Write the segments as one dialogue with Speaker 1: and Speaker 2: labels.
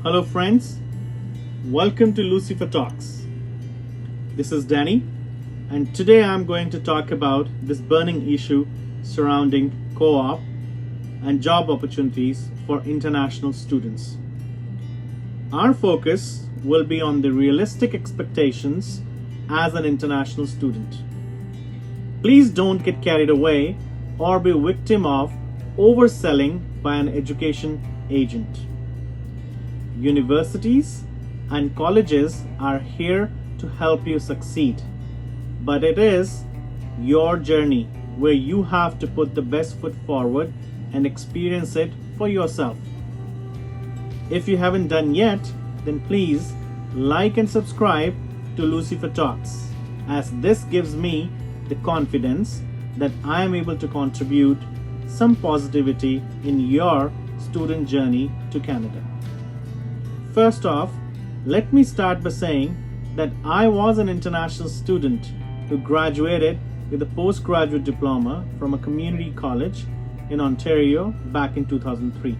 Speaker 1: Hello friends, welcome to Lucifer Talks. This is Danny, and today I'm going to talk about this burning issue surrounding co-op and job opportunities for international students. Our focus will be on the realistic expectations as an international student. Please don't get carried away or be victim of overselling by an education agent. Universities and colleges are here to help you succeed, but it is your journey where you have to put the best foot forward and experience it for yourself. If you haven't done yet, then please like and subscribe to Lucifer Talks, as this gives me the confidence that I am able to contribute some positivity in your student journey to Canada. First off, let me start by saying that I was an international student who graduated with a postgraduate diploma from a community college in Ontario back in 2003.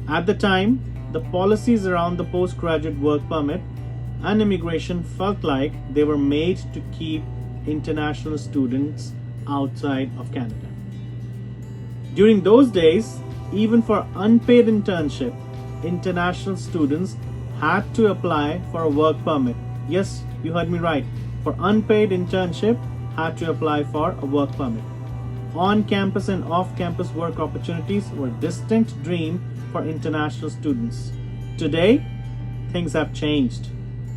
Speaker 1: At the time, the policies around the postgraduate work permit and immigration felt like they were made to keep international students outside of Canada. During those days, even for unpaid internship, international students had to apply for a work permit. Yes, you heard me right. For unpaid internship, had to apply for a work permit. On-campus and off-campus work opportunities were a distinct dream for international students. Today, things have changed,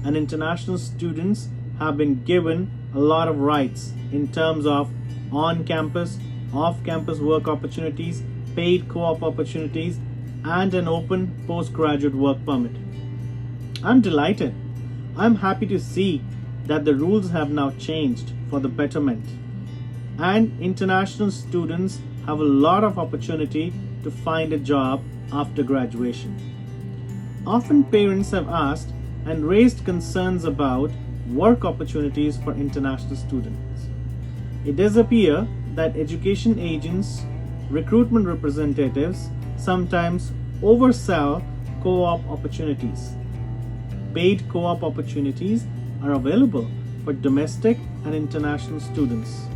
Speaker 1: and international students have been given a lot of rights in terms of on-campus, off-campus work opportunities, paid co-op opportunities, and an open postgraduate work permit. I'm delighted. I'm happy to see that the rules have now changed for the betterment, and international students have a lot of opportunity to find a job after graduation. Often parents have asked and raised concerns about work opportunities for international students. It does appear that education agents, recruitment representatives sometimes oversell co-op opportunities. Paid co-op opportunities are available for domestic and international students,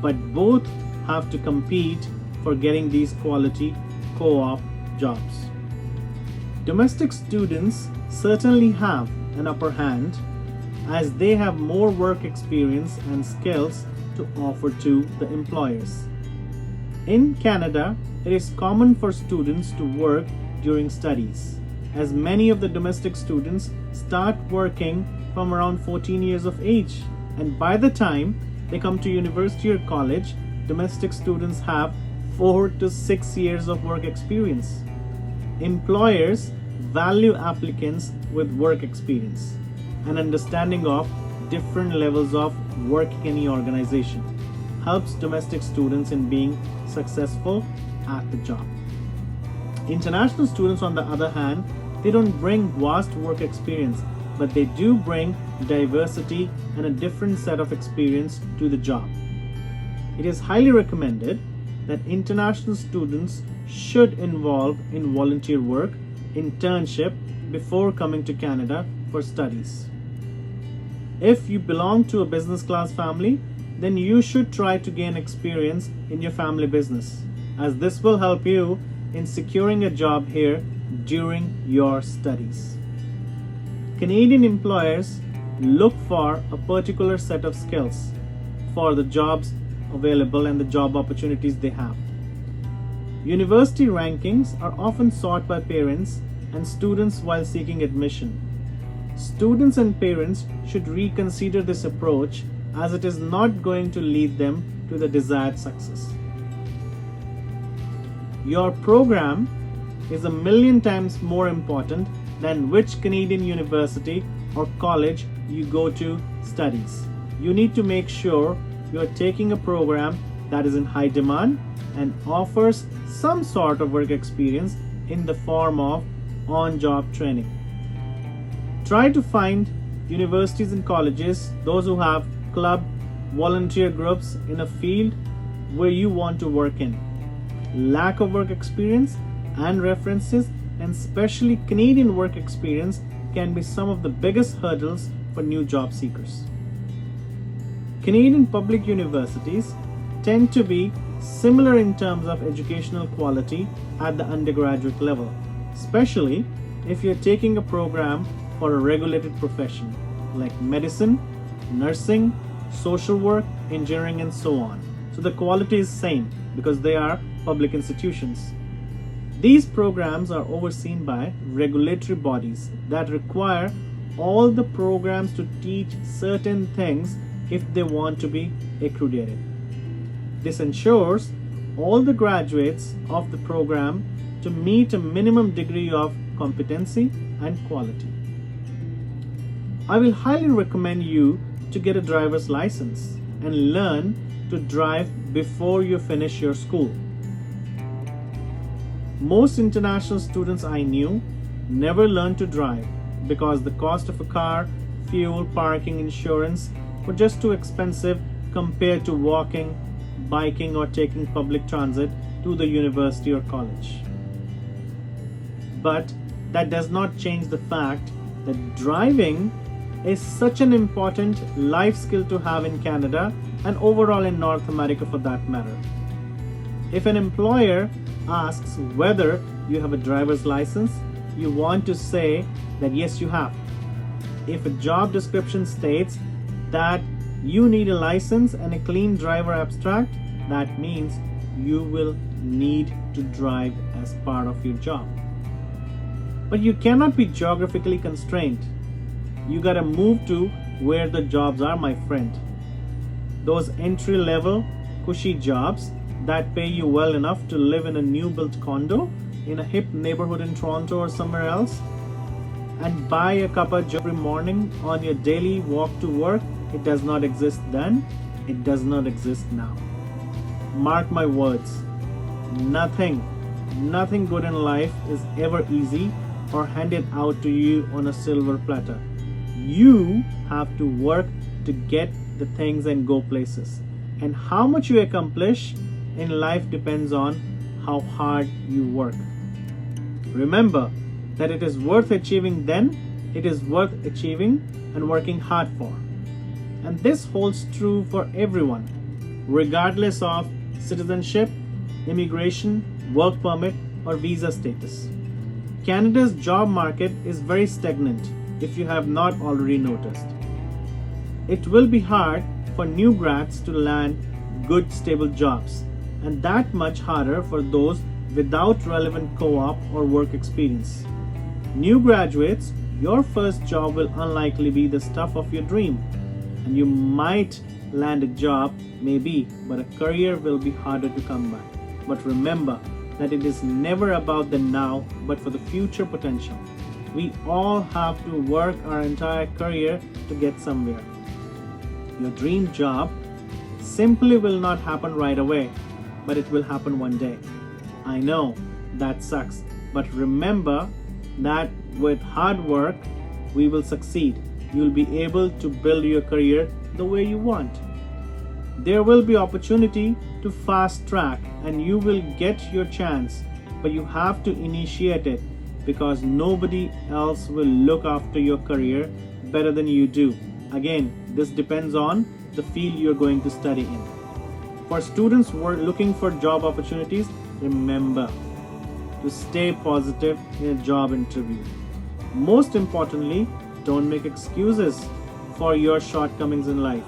Speaker 1: but both have to compete for getting these quality co-op jobs. Domestic students certainly have an upper hand as they have more work experience and skills to offer to the employers. In Canada, it is common for students to work during studies, as many of the domestic students start working from around 14 years of age, and by the time they come to university or college, domestic students have 4 to 6 years of work experience. Employers value applicants with work experience and understanding of different levels of working in any organization helps domestic students in being successful at the job. International students, on the other hand, they don't bring vast work experience, but they do bring diversity and a different set of experience to the job. It is highly recommended that international students should involve in volunteer work, internship before coming to Canada for studies. If you belong to a business class family, then you should try to gain experience in your family business, as this will help you in securing a job here during your studies. Canadian employers look for a particular set of skills for the jobs available and the job opportunities they have. University rankings are often sought by parents and students while seeking admission. Students and parents should reconsider this approach, as it is not going to lead them to the desired success. Your program is a million times more important than which Canadian university or college you go to studies. You need to make sure you are taking a program that is in high demand and offers some sort of work experience in the form of on-job training. Try to find universities and colleges, those who have club volunteer groups in a field where you want to work in. Lack of work experience and references, and especially Canadian work experience, can be some of the biggest hurdles for new job seekers. Canadian public universities tend to be similar in terms of educational quality at the undergraduate level, especially if you're taking a program for a regulated profession like medicine, nursing, social work, engineering, and so on. So the quality is same because they are public institutions. These programs are overseen by regulatory bodies that require all the programs to teach certain things if they want to be accredited. This ensures all the graduates of the program to meet a minimum degree of competency and quality. I will highly recommend you to get a driver's license and learn to drive before you finish your school. Most international students I knew never learned to drive because the cost of a car, fuel, parking, insurance were just too expensive compared to walking, biking, or taking public transit to the university or college. But that does not change the fact that driving is such an important life skill to have in Canada and overall in North America for that matter. If an employer asks whether you have a driver's license, you want to say that yes, you have. If a job description states that you need a license and a clean driver abstract, that means you will need to drive as part of your job. But you cannot be geographically constrained. You gotta move to where the jobs are, my friend. Those entry-level, cushy jobs that pay you well enough to live in a new-built condo in a hip neighborhood in Toronto or somewhere else and buy a cup of joe every morning on your daily walk to work, it does not exist then, it does not exist now. Mark my words, nothing good in life is ever easy or handed out to you on a silver platter. You have to work to get the things and go places. And how much you accomplish in life depends on how hard you work. Remember that it is worth achieving then, it is worth achieving and working hard for. And this holds true for everyone, regardless of citizenship, immigration, work permit, or visa status. Canada's job market is very stagnant if you have not already noticed. It will be hard for new grads to land good stable jobs, and that much harder for those without relevant co-op or work experience. New graduates, your first job will unlikely be the stuff of your dream, and you might land a job, maybe, but a career will be harder to come by. But remember that it is never about the now, but for the future potential. We all have to work our entire career to get somewhere. Your dream job simply will not happen right away, but it will happen one day. I know that sucks, but remember that with hard work, we will succeed. You'll be able to build your career the way you want. There will be opportunity to fast track and you will get your chance, but you have to initiate it because nobody else will look after your career better than you do. Again, this depends on the field you're going to study in. For students who are looking for job opportunities, remember to stay positive in a job interview. Most importantly, don't make excuses for your shortcomings in life.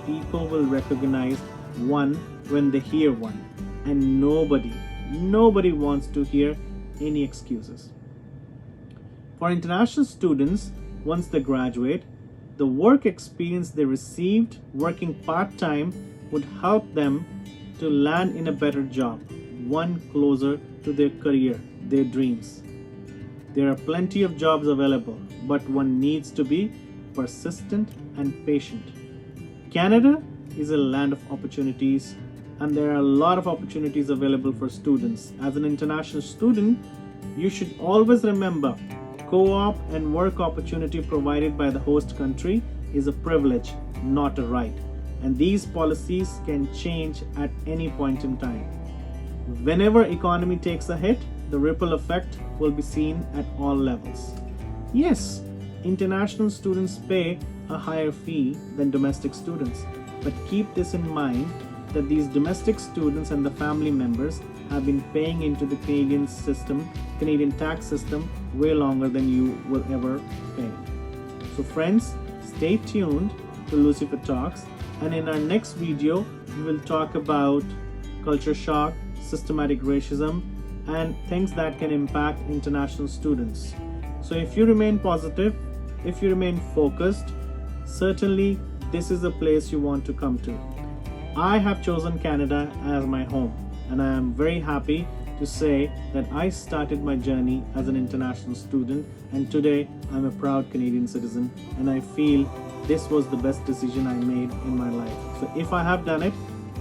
Speaker 1: People will recognize one when they hear one, and nobody wants to hear any excuses. For international students, once they graduate, the work experience they received working part-time would help them to land in a better job, one closer to their career, their dreams. There are plenty of jobs available, but one needs to be persistent and patient. Canada is a land of opportunities, and there are a lot of opportunities available for students. As an international student, you should always remember co-op and work opportunity provided by the host country is a privilege, not a right. and these policies can change at any point in time. Whenever economy takes a hit, the ripple effect will be seen at all levels. Yes, international students pay a higher fee than domestic students, but keep this in mind that these domestic students and the family members have been paying into the Canadian tax system way longer than you will ever pay. So friends, stay tuned to Lucifer Talks, and in our next video we will talk about culture shock, systematic racism, and things that can impact international students. So if you remain positive, if you remain focused, certainly this is a place you want to come to. I have chosen Canada as my home, and I am very happy to say that I started my journey as an international student, and today I'm a proud Canadian citizen, and I feel this was the best decision I made in my life. So if I have done it,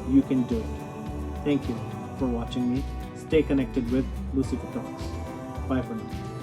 Speaker 1: you can do it. Thank you for watching me. Stay connected with Lucifer Talks. Bye for now.